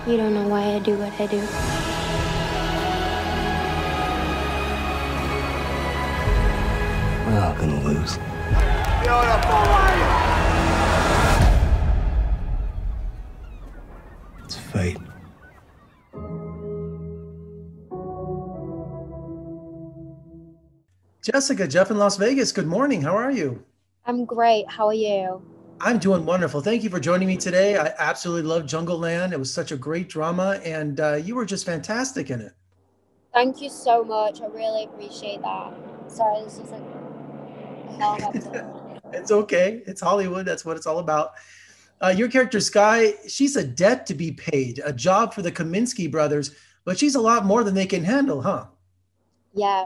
You don't know why I do what I do. We're not gonna lose. It's fate. Jessica, Jeff in Las Vegas, good morning. How are you? I'm great. How are you? I'm doing wonderful. Thank you for joining me today. I absolutely love Jungleland. It was such a great drama, and you were just fantastic in it. Thank you so much. I really appreciate that. Sorry, this is like a helicopter. It's okay. It's Hollywood. That's what it's all about. Your character, Sky, she's a debt to be paid, a job for the Kaminsky brothers, but she's a lot more than they can handle, huh? Yeah,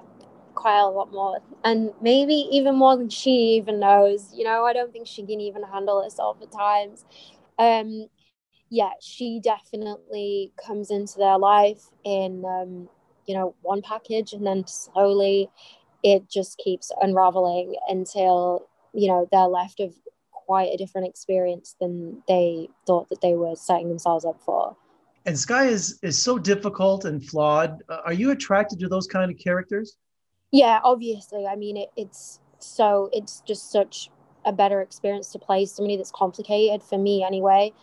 quite a lot more. And maybe even more than she even knows. I don't think she can even handle herself at times. Um, yeah, she definitely comes into their life in, one package, and then slowly it just keeps unraveling until, they're left with quite a different experience than they thought that they were setting themselves up for. And Sky is so difficult and flawed. Are you attracted to those kind of characters? Yeah, obviously. I mean, it's just such a better experience to play somebody that's complicated for me anyway.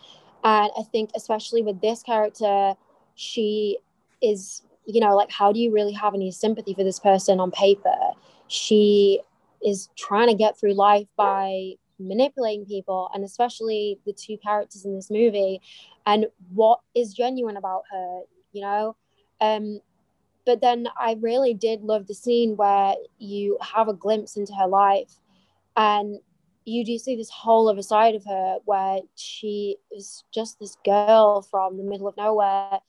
And I think, especially with this character, she is, like, how do you really have any sympathy for this person on paper? She is trying to get through life by manipulating people, and especially the two characters in this movie, and what is genuine about her, you know? Um, but then I really did love the scene where you have a glimpse into her life, and you do see this whole other side of her where she is just this girl from the middle of nowhere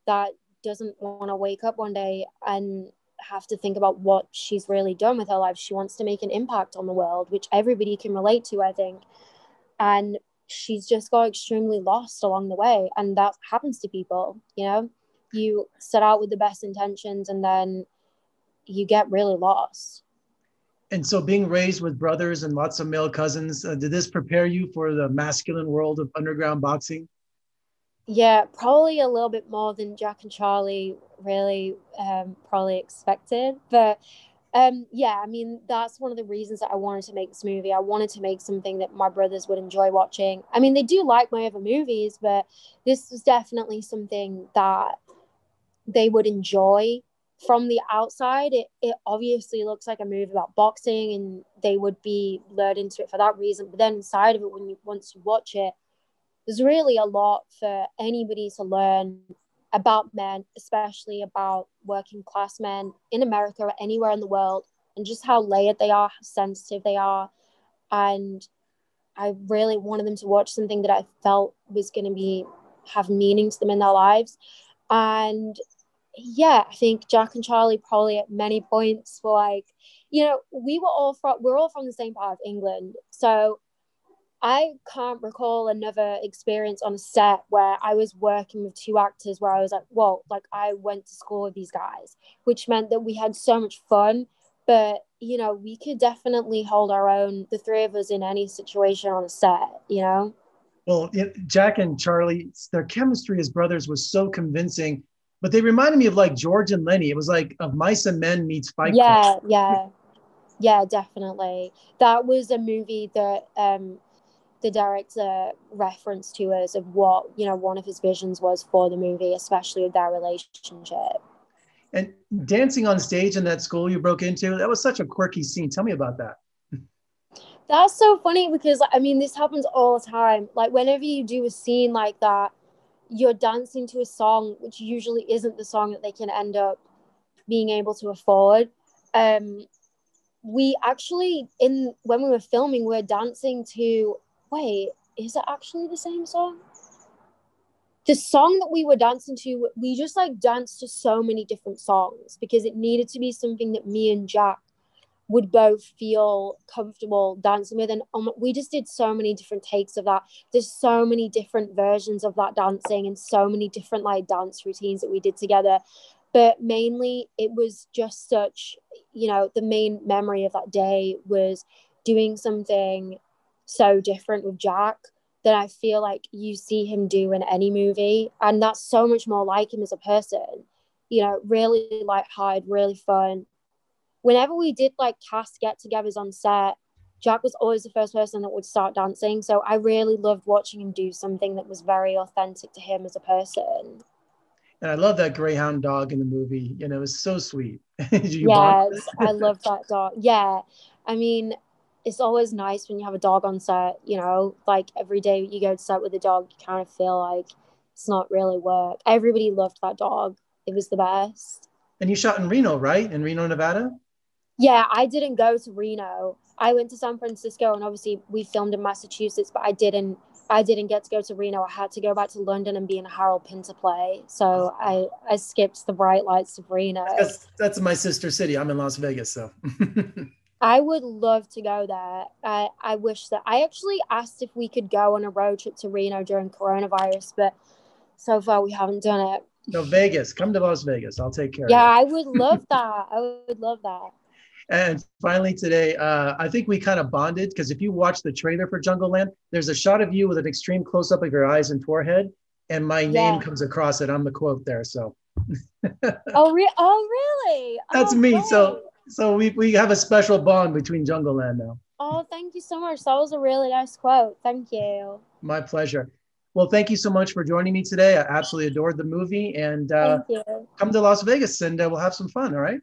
that doesn't want to wake up one day and have to think about what she's really done with her life. She wants to make an impact on the world, which everybody can relate to, I think. And she's just got extremely lost along the way. And that happens to people, you set out with the best intentions and then you get really lost. And so, being raised with brothers and lots of male cousins, did this prepare you for the masculine world of underground boxing? Yeah, probably a little bit more than Jack and Charlie really probably expected. But yeah, I mean, that's one of the reasons that I wanted to make this movie. I wanted to make something that my brothers would enjoy watching. I mean, they do like my other movies, but this was definitely something that they would enjoy. From the outside, it obviously looks like a movie about boxing, and they would be lured into it for that reason. But then inside of it, once you watch it, there's really a lot for anybody to learn about men, especially about working class men in America or anywhere in the world, and just how layered they are, how sensitive they are. And I really wanted them to watch something that I felt was going to have meaning to them in their lives. And yeah, I think Jack and Charlie probably at many points were like, we're all from the same part of England. So I can't recall another experience on a set where I was working with two actors where I was like, whoa, like I went to school with these guys, which meant that we had so much fun. But, we could definitely hold our own, the three of us, in any situation on a set. Well, Jack and Charlie, their chemistry as brothers was so convincing, but they reminded me of like George and Lenny. It was like of Mice and Men meets Fight Club. Yeah, definitely. That was a movie that the director referenced to us of what, one of his visions was for the movie, especially with their relationship. And dancing on stage in that school you broke into, that was such a quirky scene. Tell me about that. That's so funny because, I mean, this happens all the time. Like, whenever you do a scene like that, you're dancing to a song, which usually isn't the song that they can end up being able to afford. We actually, when we were filming, we were dancing to, wait, is it actually the same song? The song that we were dancing to, we just like danced to so many different songs because it needed to be something that me and Jack would both feel comfortable dancing with. And we just did so many different takes of that. There's so many different versions of that dancing and so many different like dance routines that we did together. But mainly it was just such, the main memory of that day was doing something so different with Jack than I feel like you see him do in any movie. And that's so much more like him as a person. You know, really lighthearted, really fun. Whenever we did like cast get-togethers on set, Jack was always the first person that would start dancing. So I really loved watching him do something that was very authentic to him as a person. And I love that Greyhound dog in the movie. You know, it was so sweet. Did you bond? Yes, I love that dog. Yeah. I mean, it's always nice when you have a dog on set, you know, like every day you go to set with a dog, you kind of feel like it's not really work. Everybody loved that dog. It was the best. And you shot in Reno, right? In Reno, Nevada? Yeah, I didn't go to Reno. I went to San Francisco and obviously we filmed in Massachusetts, but I didn't get to go to Reno. I had to go back to London and be in a Harold Pinter play. So I skipped the bright lights of Reno. That's my sister city. I'm in Las Vegas, so. I would love to go there. I wish that I actually asked if we could go on a road trip to Reno during coronavirus, but so far we haven't done it. No, Vegas. Come to Las Vegas. I'll take care Yeah, of you. I would love that. I would love that. And finally today, I think we kind of bonded because if you watch the trailer for Jungleland, there's a shot of you with an extreme close-up of your eyes and forehead, and my name comes across it. I'm the quote there, so. Oh, really? That's Oh, me. great. So we have a special bond between Jungleland now. Oh, thank you so much. That was a really nice quote. Thank you. My pleasure. Well, thank you so much for joining me today. I absolutely adored the movie, and Thank you. come to Las Vegas and we'll have some fun. All right.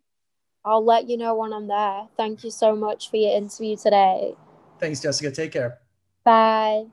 I'll let you know when I'm there. Thank you so much for your interview today. Thanks, Jessica. Take care. Bye.